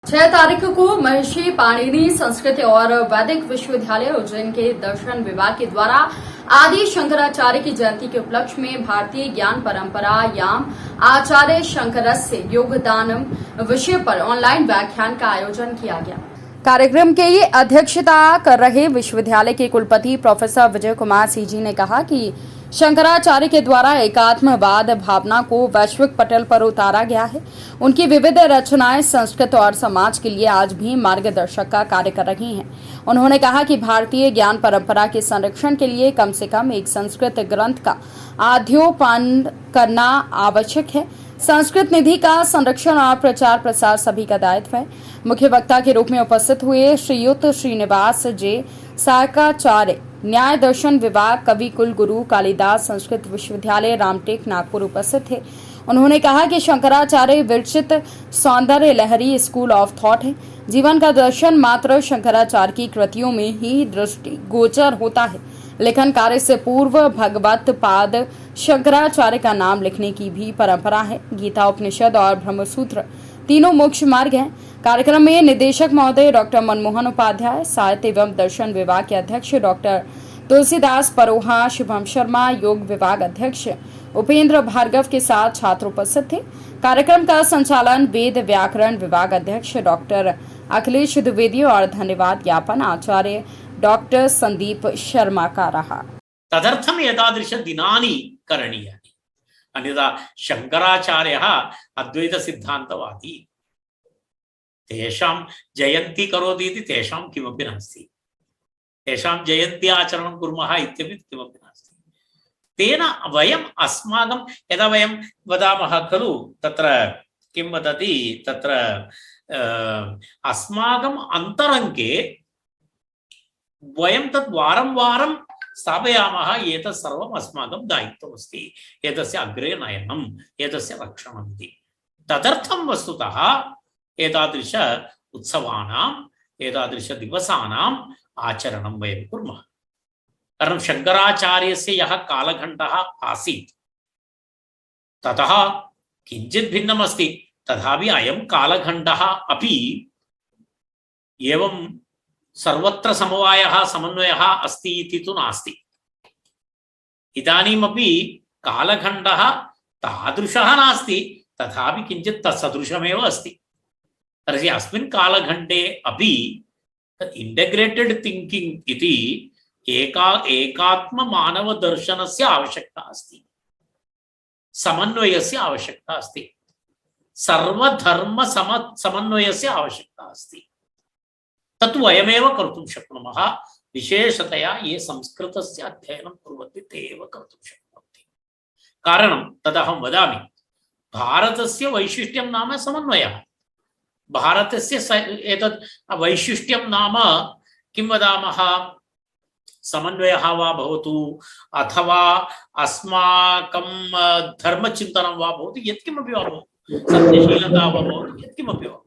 6 तारीख को महर्षि पाणिनि संस्कृत और वैदिक विश्वविद्यालय उज्जैन के दर्शन विभाग के द्वारा आदि शंकराचार्य की जयंती के उपलक्ष्य में भारतीय ज्ञान परंपरा याम आचार्य शंकरस्य योगदानम विषय पर ऑनलाइन व्याख्यान का आयोजन किया गया। कार्यक्रम के लिए अध्यक्षता कर रहे विश्वविद्यालय के कुलपति प्रोफेसर विजय कुमार सीजी ने कहा कि शंकराचार्य के द्वारा एकात्मवाद भावना को वैश्विक पटल पर उतारा गया है। उनकी विविध रचनाएं संस्कृत और समाज के लिए आज भी मार्गदर्शक का कार्य कर रही हैं। उन्होंने कहा कि भारतीय ज्ञान परंपरा के संरक्षण के लिए कम से कम एक संस्कृत ग्रंथ का अध्यापन करना आवश्यक है। संस्कृत निधि का संरक्षण और प्रचार प्रसार सभी का दायित्व है। मुख्य वक्ता के रूप में उपस्थित हुए श्रीयुत श्रीनिवास जे सायकाचार्य न्याय दर्शन विभाग कवि कुल गुरु कालिदास संस्कृत विश्वविद्यालय रामटेक नागपुर उपस्थित थे। उन्होंने कहा कि शंकराचार्य विरचित सौंदर्य लहरी स्कूल ऑफ थॉट है। जीवन का दर्शन मात्र शंकराचार्य की कृतियों में ही दृष्टि गोचर होता है। लेखन कार्य से पूर्व भगवत पाद शंकराचार्य का नाम लिखने की भी परंपरा है। गीता उपनिषद और ब्रह्मसूत्र तीनों मोक्ष मार्ग हैं। कार्यक्रम में निदेशक महोदय डॉक्टर मनमोहन उपाध्याय, साहित्य एवं दर्शन विभाग के अध्यक्ष डॉक्टर तुलसीदास परोहा, शुभम शर्मा, योग विभाग अध्यक्ष उपेंद्र भार्गव के साथ छात्र उपस्थित थे। कार्यक्रम का संचालन वेद व्याकरण विभाग अध्यक्ष डॉक्टर अखिलेश द्विवेदी और धन्यवाद ज्ञापन आचार्य डॉक्टर संदीप शर्मा का रहा। तदर्थम एतादृश दिनानि करणीयानि। अन्यथा शंकराचार्यः अद्वैत सिद्धान्तवादी, तेषां जयन्ती करोति इति तेषां किमपि नास्ति, तेषां जयन्ती आचरणं कुर्मः इत्यपि किमपि नास्ति। तेन वयम् अस्माकं यदा वयं वदामः खलु तत्र किं वदति तत्र अस्माकम् अन्तरङ्गे वयं तद् वारं वारं स्थापयामः। एतत् सर्वम् अस्माकं दायित्वमस्ति, एतस्य अग्रे नयनम्, एतस्य रक्षणम् इति। तदर्थं वस्तुतः एतादृश उत्सवानाम् एतादृश दिवसानाम् आचरणं वयं कुर्मः। कारणं शङ्कराचार्यस्य यः कालखण्डः आसीत् ततः किञ्चित् भिन्नम् अस्ति, तथापि अयं कालखण्डः अपि एवं सर्वत्र समवायः समन्वयः अस्ति इति तु नास्ति। इदानीमपि कालखण्डः तादृशः नास्ति, तथापि किञ्चित् तत्सदृशमेव अस्ति। तर्हि अस्मिन् कालखण्डे अपि इण्टिग्रेटेड् थिङ्किङ्ग् इति एकात्म मानवदर्शनस्य आवश्यकता अस्ति, समन्वयस्य आवश्यकता अस्ति, सर्वधर्म समन्वयस्य आवश्यकता अस्ति। तत् वयमेव कर्तुं शक्नुमः। विशेषतया ये संस्कृतस्य अध्ययनं कुर्वन्ति ते एव कर्तुं शक्नुवन्ति। कारणं तदहं वदामि, भारतस्य वैशिष्ट्यं नाम समन्वयः। भारतस्य एतत् वैशिष्ट्यं नाम किं वदामः, समन्वयः वा भवतु अथवा अस्माकं धर्मचिन्तनं वा भवतु, यत्किमपि वा भवतु, सत्यशीलता वा भवतु, यत्किमपि वा भवतु,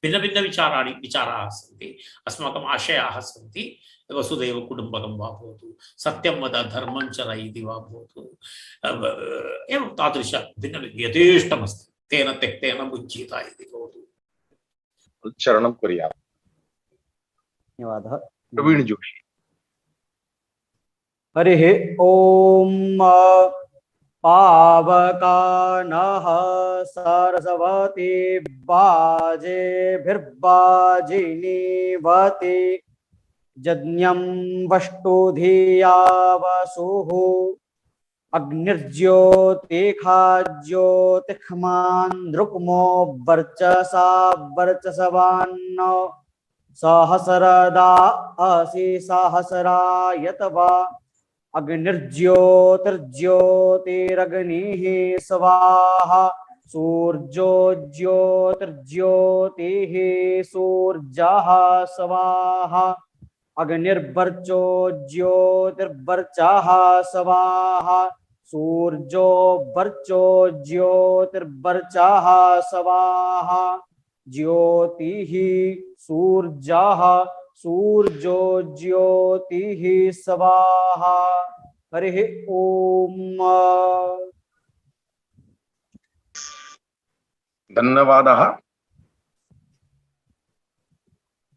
भिन्न भिन्न विचाराः सन्ति, अस्माकम् आशयाः सन्ति। वसुधैव कुटुम्बकं वा भवतु, सत्यं वद धर्मं चर इति वा भवतु, एवं तादृश भिन्न यथेष्टमस्ति। तेन त्यक्तेन मुच्येत इति भवतु। चरणं कुर्यात्। धन्यवादः। प्रवीण जोशी। हरिः ओम। पावकानः सरस्वती बाजेभिर्बाजिनीवति यज्ञं वष्टुधिया वसुः अग्निर्ज्योतिखाज्योतिष्मान् द्रुक्मो वर्चसा वर्चसवान् सहस्रदा असि सहस्रायतवा अग्निर्ज्योतिर्ज्योतिरग्निः स्वाहा सूर्यो ज्योतिर्ज्योतिः सूर्यः स्वाहा अग्निर्वर्चो ज्योतिर्वर्चः स्वाहा सूर्यो वर्चो ज्योतिर्वर्चः स्वाहा ज्योतिः सूर्यः सूर्यो ज्योतिः स्वाहा। हरिः ओम। धन्यवादः।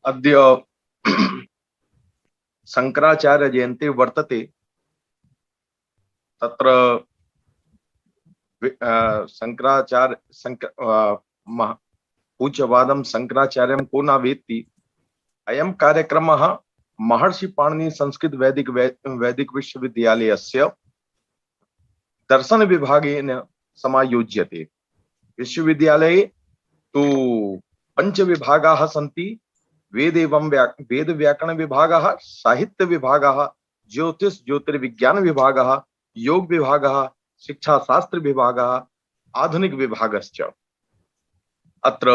अद्य शंकराचार्य जयंती वर्तते। तत्र पूज्यवादं शंकराचार्यं को न वेत्ति। अयं कार्यक्रमः महर्षि पाणिनि संस्कृत वैदिक विश्वविद्यालयस्य दर्शन विभागेन समायोज्यते। विश्वविद्यालये तु पंच विभागाः सन्ति। वेद व्याकरण विभागः, साहित्य विभागः, ज्योतिष ज्योतिर्विज्ञान विभागः, योग विभागः, शिक्षा शास्त्र विभागः, आधुनिक विभागश्च। अत्र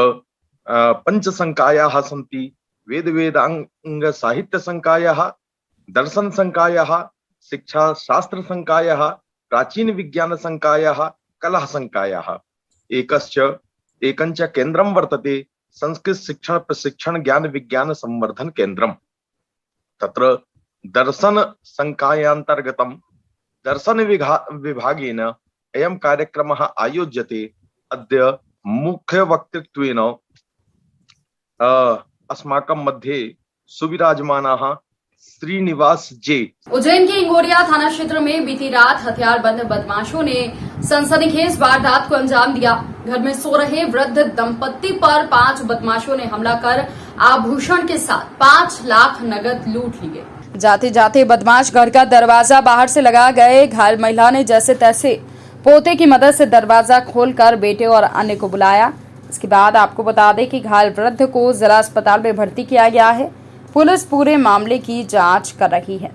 पंच संकायाः सन्ति। वेद वेदांग साहित्य संकायः, दर्शन संकायः, शिक्षा शास्त्र संकायः, प्राचीन विज्ञान संकायः, कला संकायः। एकंच केंद्रं वर्तते संस्कृत शिक्षण प्रशिक्षण ज्ञान विज्ञान संवर्धन केंद्रम। तत्र दर्शन संकायान्तर्गतं दर्शन विभागेन अयं कार्यक्रमः आयोज्यते। अद्य मुख्य वक्तृत्वेन अस्माकं मध्ये सुविराजमानाः श्रीनिवास जे। उज्जैन के इंगोरिया थाना क्षेत्र में बीती रात हथियारबंद बदमाशों ने सनसनीखेज वारदात को अंजाम दिया। घर में सो रहे वृद्ध दंपत्ति पर 5 बदमाशों ने हमला कर आभूषण के साथ 5 लाख नगद लूट ली गई। जाते जाते बदमाश घर का दरवाजा बाहर से लगा गए। घायल महिला ने जैसे तैसे पोते की मदद से दरवाजा खोलकर बेटे और अन्य को बुलाया। इसके बाद आपको बता दें कि घायल वृद्ध को जिला अस्पताल में भर्ती किया गया है। पुलिस पूरे मामले की जांच कर रही है।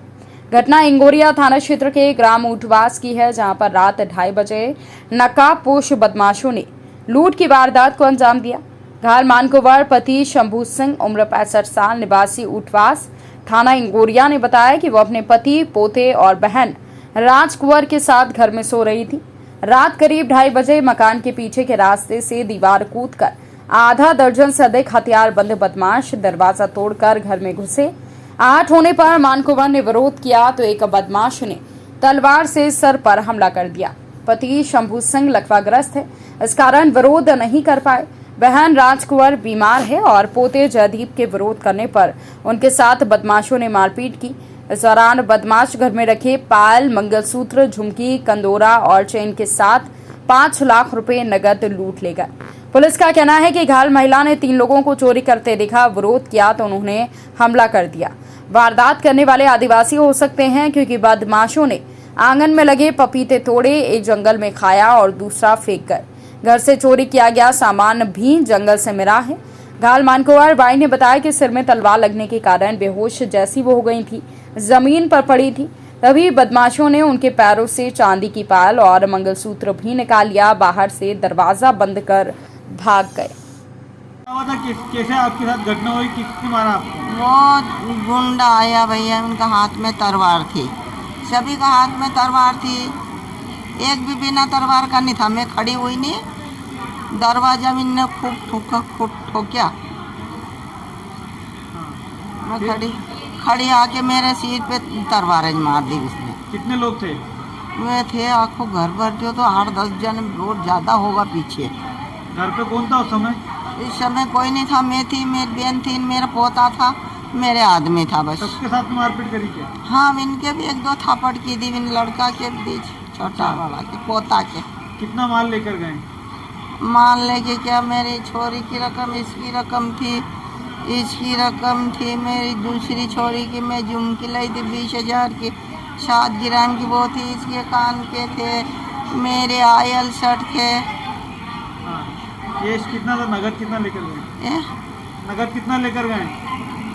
घटना इंगोरिया थाना क्षेत्र के ग्राम ऊंटवास की है, जहां पर रात 2:30 बजे नकाबपोश बदमाशों ने लूट की वारदात को अंजाम दिया। घायल मानकुंवर पति शंभू सिंह उम्र 65 साल निवासी ऊंटवास थाना इंगोरिया ने बताया कि वो अपने पति, पोते और बहन राजकुंवर के साथ घर में सो रही थी। रात करीब 2:30 बजे मकान के पीछे के रास्ते से दीवार कूदकर आधा दर्जन से अधिक हथियारबंद बदमाश दरवाजा तोड़कर घर में घुसे। 8 होने पर मानकुंवर ने विरोध किया तो एक बदमाश ने तलवार से सर पर हमला कर दिया। पति शंभू सिंह लकवाग्रस्त है, इस कारण विरोध नहीं कर पाए। बहन राजकुंवर बीमार है और पोते जयदीप के विरोध करने पर उनके साथ बदमाशों ने मारपीट की। इस दौरान बदमाश घर में रखे पायल, मंगलसूत्र, झुमकी, कंदोरा और चेन के साथ 5 लाख रुपए नगद लूट ले गए। पुलिस का कहना है कि घायल महिला ने 3 लोगों को चोरी करते देखा, विरोध किया तो उन्होंने हमला कर दिया। वारदात करने वाले आदिवासी हो सकते हैं, क्योंकि बदमाशों ने आंगन में लगे पपीते तोड़े, एक जंगल में खाया और दूसरा फेंक कर घर से चोरी किया गया सामान भी जंगल से मिला है। घायल मानकुंवर बाई ने बताया कि सिर में तलवार लगने के कारण बेहोश जैसी वो हो गई थी, जमीन पर पड़ी थी। तभी बदमाशों ने उनके पैरों से चांदी की पायल और मंगलसूत्र भी निकाल लिया। बाहर से दरवाजा बंद कर भाग गए। कैसे आपके साथ घटना हुई? किसने मारा आपको? वो गुंडा आया भैया, उनका हाथ में तलवार थी, सभी का हाथ में तलवार थी, एक भी बिना तलवार का नहीं था। मैं खड़ी हुई नहीं, दरवाजा में ने खूब ठोकिया। मैं खड़ी आके मेरे सीट पे तलवार मार दी उसने। कितने लोग थे? वे थे आखो घर भर जो तो 8-10 जन, बहुत ज्यादा होगा पीछे। घर पे कौन था उस समय? इस समय कोई नहीं था, मैं थी, मेरी बहन थी, मेरा पोता था, मेरे आदमी था बस। सबके साथ मारपीट करी क्या? हाँ, इनके भी 1-2 थापड़ की थी, इन लड़का के बीच, छोटा वाला के, पोता के। कितना माल लेकर गए? मान लेके क्या, मेरी छोरी की रकम, इसकी रकम थी, इसकी रकम थी, मेरी दूसरी छोरी की मैं झुमकी लाई थी 20,000 की, 7 ग्राम की वो थी, इसके कान के थे, मेरे आयल शर्ट थे। ये कितना था? नगद कितना लेकर गए? नगद कितना लेकर गए?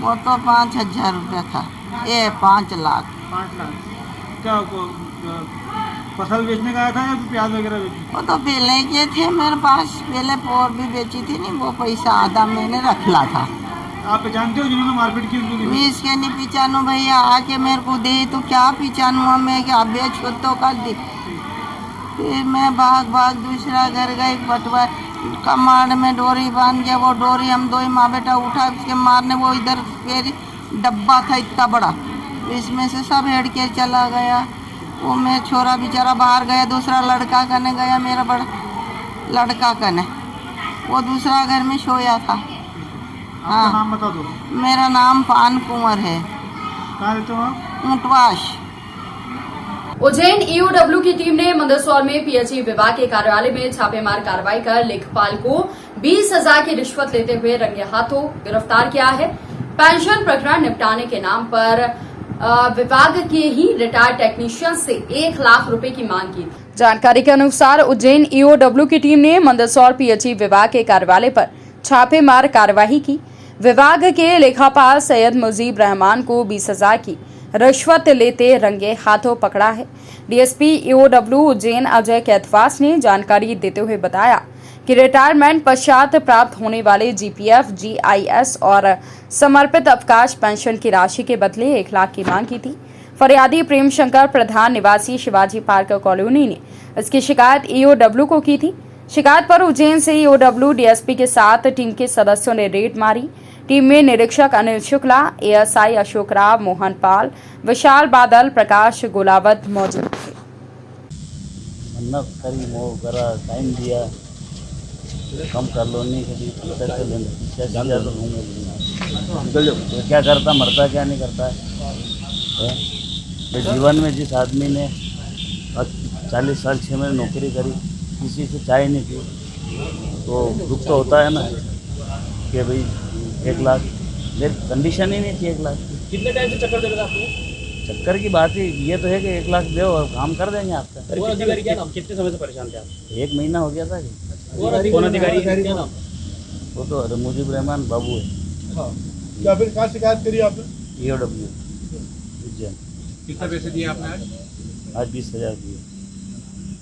वो तो 5,000 रुपया था। 5 लाख। 5 लाख क्या फसल बेचने का आया था या प्याज वगैरह बेची? वो तो पहले के थे मेरे पास, पहले पोर भी बेची थी नहीं, वो पैसा आधा मैंने रखला था। आप पहचानते हो जिन्होंने मारपीट की? मैं इसके नहीं पहचानू भैया, आके मेरे को दे तो क्या पहचानू मैं, क्या बेच तो कर दी। फिर मैं भाग दूसरा घर गई, पटवा कमाड़ में डोरी बांध के, वो डोरी हम 2 माँ बेटा उठा, उसके मारने वो इधर फिर डब्बा था इतना बड़ा, इसमें से सब हेड के चला गया। वो मेरा छोरा बेचारा बाहर गया, दूसरा लड़का करने गया, मेरा बड़ा लड़का करने, वो दूसरा घर में सोया था। आपका नाम बता दो। मेरा नाम पान कुंवर है, कहाँ रहते हो आप? ऊंटवास। उज्जैन ईओडब्ल्यू की टीम ने मंदसौर में पीएचई विभाग के कार्यालय में छापेमार कार्रवाई कर लेखपाल को 20,000 की रिश्वत लेते हुए रंगे हाथों गिरफ्तार किया है। पेंशन प्रकरण निपटाने के नाम पर विभाग के ही रिटायर्ड टेक्नीशियन से 1 लाख रुपए की मांग की। जानकारी के अनुसार उज्जैन ईओडब्ल्यू की टीम ने मंदसौर पीएचई विभाग के कार्यालय पर छापेमार कार्रवाई की। विभाग के लेखापाल सैयद मुजीब रहमान को 20,000 की रिश्वत लेते रंगे हाथों पकड़ा है। डीएसपी ईओडब्ल्यू उज्जैन अजय कैथवास ने जानकारी देते हुए बताया कि रिटायरमेंट पश्चात प्राप्त होने वाले जीपीएफ, जीआईएस और समर्पित अवकाश पेंशन की राशि के बदले 1 लाख की मांग की थी। फरियादी प्रेम शंकर प्रधान निवासी शिवाजी पार्क कॉलोनी ने इसकी शिकायत ईओडब्ल्यू को की थी। शिकायत पर उज्जैन से ईओडब्ल्यू डीएसपी के साथ टीम के सदस्यों ने रेड मारी। टीम में निरीक्षक अनिल शुक्ला, एएसआई अशोक राव, मोहन पाल, विशाल बादल, प्रकाश गोलावत मौजूद थे। टाइम दिया, कम कर लो नहीं कभी तो क्या करता, मरता क्या नहीं करता है। तो जीवन में जिस आदमी ने 40 साल 6 महीने नौकरी करी, किसी से चाय नहीं पी, तो दुख तो होता है ना कि भाई 1 लाख, कंडीशन ही नहीं थी 1 लाख की। कितने टाइम से चक्कर दे रहे थे आपको? चक्कर की बात ही ये तो है कि 1 लाख दो और काम कर देंगे आपका। कौन अधिकारी क्या नाम? कितने समय से परेशान थे आप? 1 महीना हो गया था जी। कौन अधिकारी क्या नाम? वो तो मुजीब रहमान बाबू है। हाँ। क्या फिर कहाँ शिकायत करी आपने? ईओडब्ल्यू उज्जैन। कितने पैसे दिए आपने आज? आज 20,000 दिए।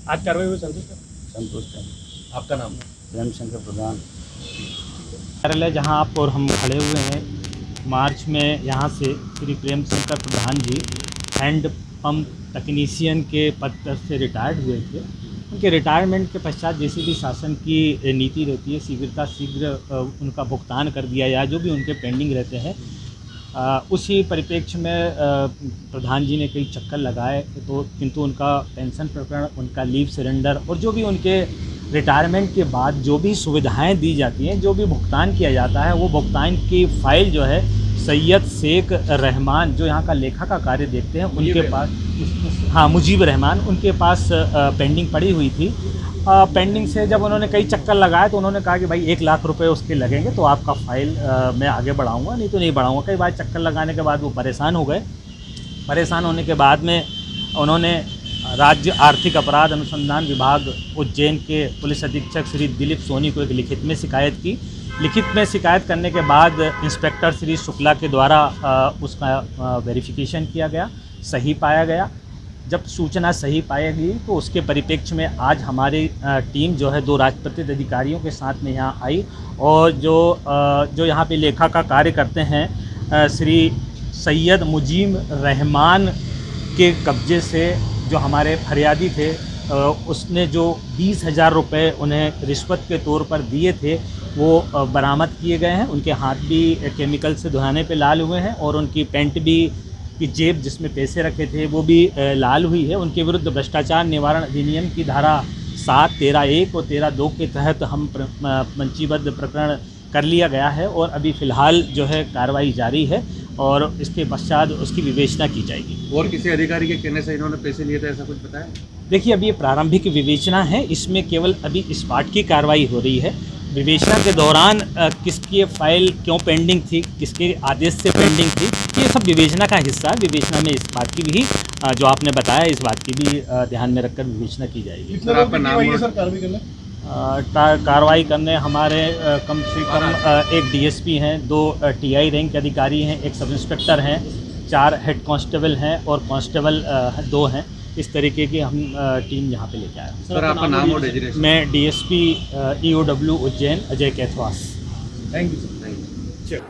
आज कार्रवाई हुई संतुष्ट? संतुष्ट है। आपका नाम? प्रेम शंकर प्रधान। कार्यालय जहां आप और हम खड़े हुए हैं, मार्च में यहां से श्री प्रेम शंकर प्रधान जी हैंड पंप तकनीशियन के पद पर से रिटायर्ड हुए थे। उनके रिटायरमेंट के पश्चात जैसे भी शासन की नीति रहती है, शीघ्र उनका भुगतान कर दिया जाए जो भी उनके पेंडिंग रहते हैं। उसी परिप्रेक्ष्य में प्रधान जी ने कई चक्कर लगाए, तो किंतु उनका पेंशन प्रकरण, उनका लीव सरेंडर और जो भी उनके रिटायरमेंट के बाद जो भी सुविधाएं दी जाती हैं, जो भी भुगतान किया जाता है, वो भुगतान की फाइल जो है सैयद शेख रहमान, जो यहाँ का लेखा का कार्य देखते हैं, उनके पास, हाँ मुजीब रहमान, उनके पास पेंडिंग पड़ी हुई थी। पेंडिंग से जब उन्होंने कई चक्कर लगाए तो उन्होंने कहा कि भाई 1 लाख रुपए उसके लगेंगे तो आपका फाइल मैं आगे बढ़ाऊँगा, नहीं तो नहीं बढ़ाऊँगा। कई बार चक्कर लगाने के बाद वो परेशान हो गए। परेशान होने के बाद में उन्होंने राज्य आर्थिक अपराध अनुसंधान विभाग उज्जैन के पुलिस अधीक्षक श्री दिलीप सोनी को एक लिखित में शिकायत की। लिखित में शिकायत करने के बाद इंस्पेक्टर श्री शुक्ला के द्वारा उसका वेरिफिकेशन किया गया, सही पाया गया। जब सूचना सही पाई गई तो उसके परिप्रेक्ष्य में आज हमारी टीम जो है 2 राजपत्रित अधिकारियों के साथ में यहाँ आई और जो यहाँ पे लेखा का कार्य करते हैं श्री सैयद मुजीब रहमान के कब्जे से जो हमारे फरियादी थे, उसने जो 20,000 रुपये उन्हें रिश्वत के तौर पर दिए थे वो बरामद किए गए हैं। उनके हाथ भी केमिकल से धुलाने पे लाल हुए हैं और उनकी पैंट भी की जेब जिसमें पैसे रखे थे वो भी लाल हुई है। उनके विरुद्ध भ्रष्टाचार निवारण अधिनियम की धारा 7, 13(1) और 13(2) के तहत हम पंजीबद्ध प्रकरण कर लिया गया है और अभी फ़िलहाल जो है कार्रवाई जारी है और इसके पश्चात उसकी विवेचना की जाएगी। और किसी अधिकारी के कहने से इन्होंने पैसे लिए थे, ऐसा कुछ पता है? देखिए, अभी ये प्रारंभिक विवेचना है, इसमें केवल अभी इस पार्ट की कार्रवाई हो रही है। विवेचना के दौरान किसकी फाइल क्यों पेंडिंग थी, किसके आदेश से पेंडिंग थी, ये सब विवेचना का हिस्सा है। विवेचना में इस बात की भी जो आपने बताया, इस बात की भी ध्यान में रखकर विवेचना की जाएगी। कार्रवाई करने हमारे कम से कम एक डीएसपी हैं, 2 टीआई रैंक के अधिकारी हैं, 1 सब इंस्पेक्टर हैं, 4 हेड कांस्टेबल हैं और कांस्टेबल 2 हैं। इस तरीके की हम टीम यहाँ पे लेके आए। सर, आपका नाम और डेजिग्नेशन? मैं DSP EOW Ujjain Ajay Kaithwas. Thank you sir.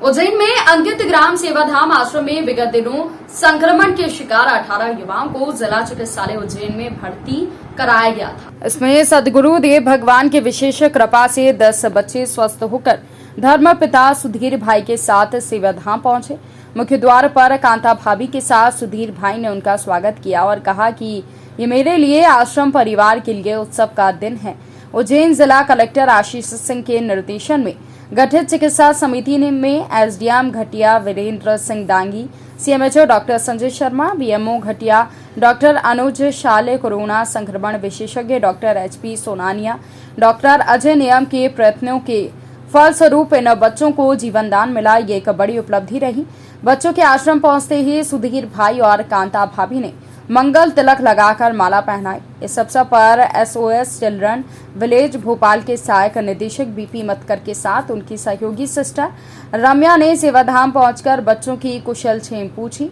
Ujjain में अंकित ग्राम सेवाधाम आश्रम में विगत दिनों संक्रमण के शिकार 18 युवाओं को जिला चिकित्सालय उज्जैन में भर्ती कराया गया था। इसमें सद्गुरु देव भगवान की विशेष कृपा से 10 बच्चे स्वस्थ होकर धर्म पिता सुधीर भाई के साथ सेवाधाम पहुंचे। मुख्य द्वार पर कांता भाभी के साथ सुधीर भाई ने उनका स्वागत किया और कहा कि ये मेरे लिए आश्रम परिवार के लिए उत्सव का दिन है। उज्जैन जिला कलेक्टर आशीष सिंह के निर्देशन में गठित चिकित्सा समिति में SDM Ghatiya Virendra Singh Dangi, CMHO doctor Sanjay Sharma, BMO Ghatiya doctor Anuj Shale, corona संक्रमण विशेषज्ञ doctor HP Sonania, doctor Ajay नियम के प्रयत्नों के फलस्वरूप इन बच्चों को जीवन दान मिला। ये एक बड़ी उपलब्धि रही। बच्चों के आश्रम पहुंचते ही सुधीर भाई और कांता भाभी ने मंगल तिलक लगाकर माला पहनाई। इस अवसर पर एसओएस चिल्ड्रन विलेज भोपाल के सहायक निदेशक बीपी मतकर के साथ उनकी सहयोगी सिस्टर रम्या ने सेवाधाम पहुंचकर बच्चों की कुशल क्षेम पूछी।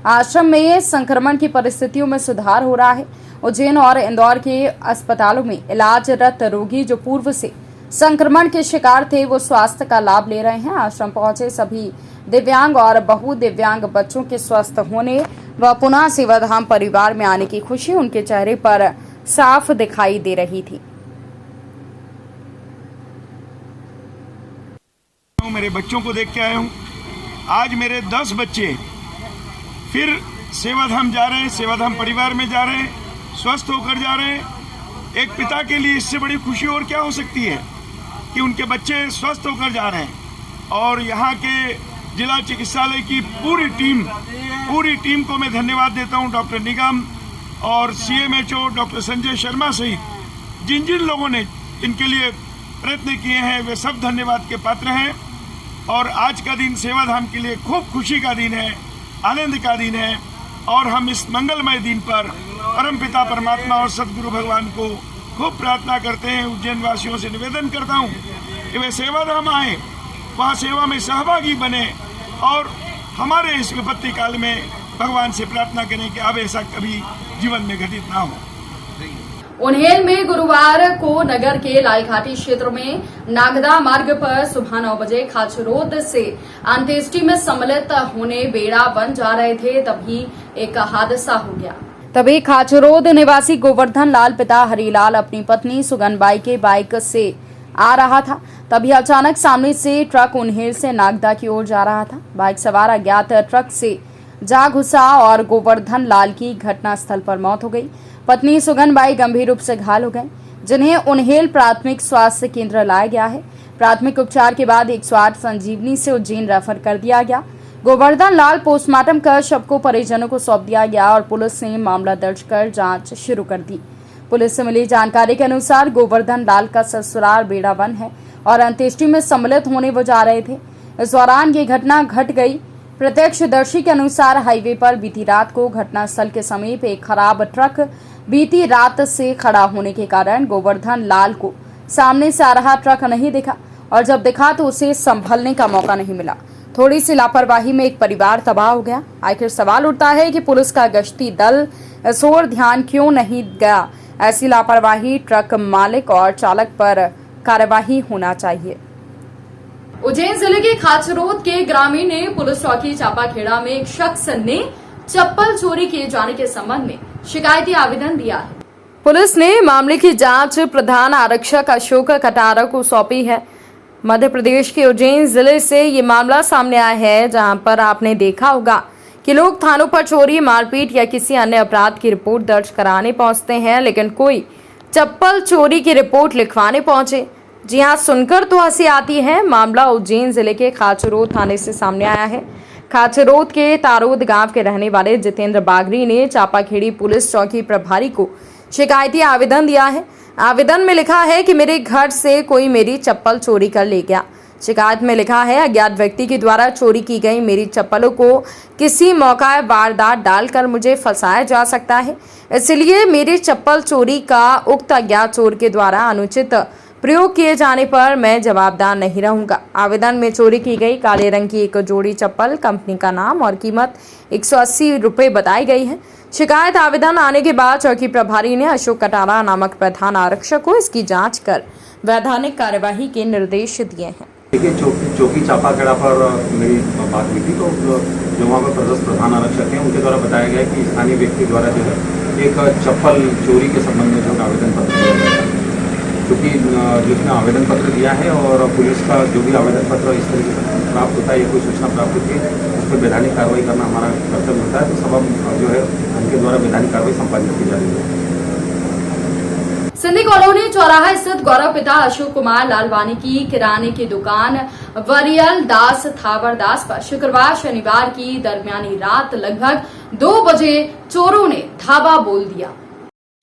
आश्रम में संक्रमण की परिस्थितियों में सुधार हो रहा है। उज्जैन और इंदौर के अस्पतालों में इलाजरत रोगी जो पूर्व से संक्रमण के शिकार थे वो स्वास्थ्य का लाभ ले रहे हैं। आश्रम पहुंचे सभी दिव्यांग और बहुदिव्यांग बच्चों के स्वस्थ होने व पुनः सेवाधाम परिवार में आने की खुशी उनके चेहरे पर साफ दिखाई दे रही थी। मेरे बच्चों को देख के आया हूँ। आज मेरे 10 बच्चे फिर सेवाधाम जा रहे हैं, सेवाधाम परिवार में जा रहे हैं, स्वस्थ होकर जा रहे हैं। एक पिता के लिए इससे बड़ी खुशी और क्या हो सकती है कि उनके बच्चे स्वस्थ होकर जा रहे हैं। और यहाँ के जिला चिकित्सालय की पूरी टीम को मैं धन्यवाद देता हूँ। डॉक्टर निगम और सीएमएचओ डॉक्टर संजय शर्मा सहित जिन जिन लोगों ने इनके लिए प्रयत्न किए हैं वे सब धन्यवाद के पात्र हैं। और आज का दिन सेवाधाम के लिए खूब खुशी का दिन है, आनंद का दिन है। और हम इस मंगलमय दिन पर परमपिता परमात्मा और सदगुरु भगवान को खूब प्रार्थना करते हैं। उज्जैन वासियों से निवेदन करता हूँ कि वे सेवाधाम आए, वहाँ सेवा में सहभागी बने और हमारे इस विपत्ति काल में भगवान से प्रार्थना करें कि अब ऐसा कभी जीवन में घटित ना हो। उन्हेल में गुरुवार को नगर के लालघाटी क्षेत्र में नागदा मार्ग पर सुबह 9 बजे खाचरोद से अंत्येष्टि में सम्मिलित होने बेड़ा बन जा रहे थे, तभी एक हादसा हो गया। तभी खाचरोद निवासी गोवर्धन लाल पिता हरिलाल अपनी पत्नी सुगनबाई के बाइक से आ रहा था। तभी अचानक सामने से ट्रक उन्हेल से नागदा की ओर जा रहा था। बाइक सवार अज्ञात ट्रक से जा घुसा और गोवर्धन लाल की घटनास्थल पर मौत हो गई। पत्नी सुगनबाई गंभीर रूप से घायल हो गए, जिन्हें उन्हेल प्राथमिक स्वास्थ्य केंद्र लाया गया है। प्राथमिक उपचार के बाद 108 संजीवनी से उज्जैन रेफर कर दिया गया। गोवर्धन लाल पोस्टमार्टम कर शव को परिजनों को सौंप दिया गया और पुलिस ने मामला दर्ज कर जांच शुरू कर दी। पुलिस से मिली जानकारी के अनुसार गोवर्धन लाल का ससुराल बेड़ावन है और अंत्येष्टि में सम्मिलित होने वो जा रहे थे। इस दौरान ये घटना घट गई। प्रत्यक्षदर्शी के अनुसार हाईवे पर बीती रात को घटनास्थल के समीप एक खराब ट्रक बीती रात से खड़ा होने के कारण गोवर्धन लाल को सामने से आ रहा ट्रक नहीं दिखा और जब दिखा तो उसे संभलने का मौका नहीं मिला। थोड़ी सी लापरवाही में एक परिवार तबाह हो गया। आखिर सवाल उठता है कि पुलिस का गश्ती दल इस ओर ध्यान क्यों नहीं गया। ऐसी लापरवाही ट्रक मालिक और चालक पर कार्यवाही होना चाहिए। उज्जैन जिले के खाचरोद के ग्रामीण ने पुलिस चौकी चापाखेड़ा में एक शख्स ने चप्पल चोरी किए जाने के संबंध में शिकायती आवेदन दिया है। पुलिस ने मामले की जांच प्रधान आरक्षक अशोक कटारा को सौंपी है। मध्य प्रदेश के उज्जैन जिले से ये मामला सामने आया है, जहां पर आपने देखा होगा कि लोग थानों पर चोरी, मारपीट या किसी अन्य अपराध की रिपोर्ट दर्ज कराने पहुंचते हैं, लेकिन कोई चप्पल चोरी की रिपोर्ट लिखवाने पहुंचे। जी हां, सुनकर तो हंसी आती है। मामला उज्जैन जिले के खाचरोद थाने से सामने आया है। खाचरोद के तारोद गांव के रहने वाले जितेंद्र बागरी ने चापाखेड़ी पुलिस चौकी प्रभारी को शिकायती आवेदन दिया है। आवेदन में लिखा है कि मेरे घर से कोई मेरी चप्पल चोरी कर ले गया। शिकायत में लिखा है, अज्ञात व्यक्ति के द्वारा चोरी की गई मेरी चप्पलों को किसी मौका वारदात डालकर मुझे फंसाया जा सकता है, इसलिए मेरी चप्पल चोरी का उक्त अज्ञात चोर के द्वारा अनुचित प्रयोग किए जाने पर मैं जवाबदार नहीं रहूंगा। आवेदन में चोरी की गई काले रंग की एक जोड़ी चप्पल, कंपनी का नाम और कीमत 180 रुपये बताई गई है। शिकायत आवेदन आने के बाद चौकी प्रभारी ने अशोक कटारा नामक प्रधान आरक्षक को इसकी जांच कर वैधानिक कार्यवाही के निर्देश दिए हैं। देखिए, चौकी चापाखेड़ा पर मेरी बात हुई थी, तो जो वहाँ पर प्रदर्श प्रधान आरक्षक हैं उनके द्वारा बताया गया कि स्थानीय व्यक्ति द्वारा जो है एक चप्पल चोरी के संबंध में जो आवेदन पत्र दिया गया है, क्योंकि जिसने आवेदन पत्र दिया है और पुलिस का जो भी आवेदन पत्र इस तरीके से प्राप्त होता है, कोई सूचना प्राप्त होती है, उस पर वैधानिक कार्रवाई करना हमारा कर्तव्य होता है। तो सब जो है उनके द्वारा वैधानिक कार्रवाई संपादित की जा रही है। सिंधी कॉलोनी चौराहा स्थित गौरव पिता अशोक कुमार लालवानी की किराने की दुकान वरियल दास थावर दास पर शुक्रवार शनिवार की दरमियानी रात लगभग 2 बजे चोरों ने धावा बोल दिया।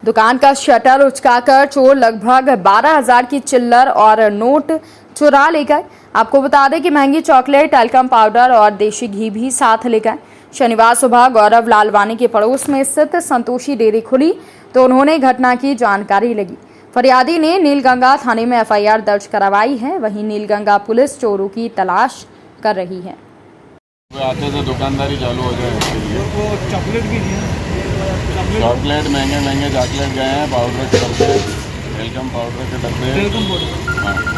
दुकान का शटर उचकाकर चोर लगभग 12,000 की चिल्लर और नोट चुरा ले गए। आपको बता दें कि महंगी चॉकलेट, टैल्कम पाउडर और देशी घी भी साथ ले गए। शनिवार सुबह गौरव लालवानी के पड़ोस में स्थित संतोषी डेयरी खुली तो उन्होंने घटना की जानकारी लगी। फरियादी ने नीलगंगा थाने में एफआईआर दर्ज करवाई है। वहीं नीलगंगा पुलिस चोरों की तलाश कर रही है। आते तो दुकानदारी चालू हो जाए। वो चॉकलेट भी नहीं है, चॉकलेट महंगे महंगे चॉकलेट गए हैं, पाउडर के डब्बे, वेलकम पाउडर के डब्बे। Welcome board. हाँ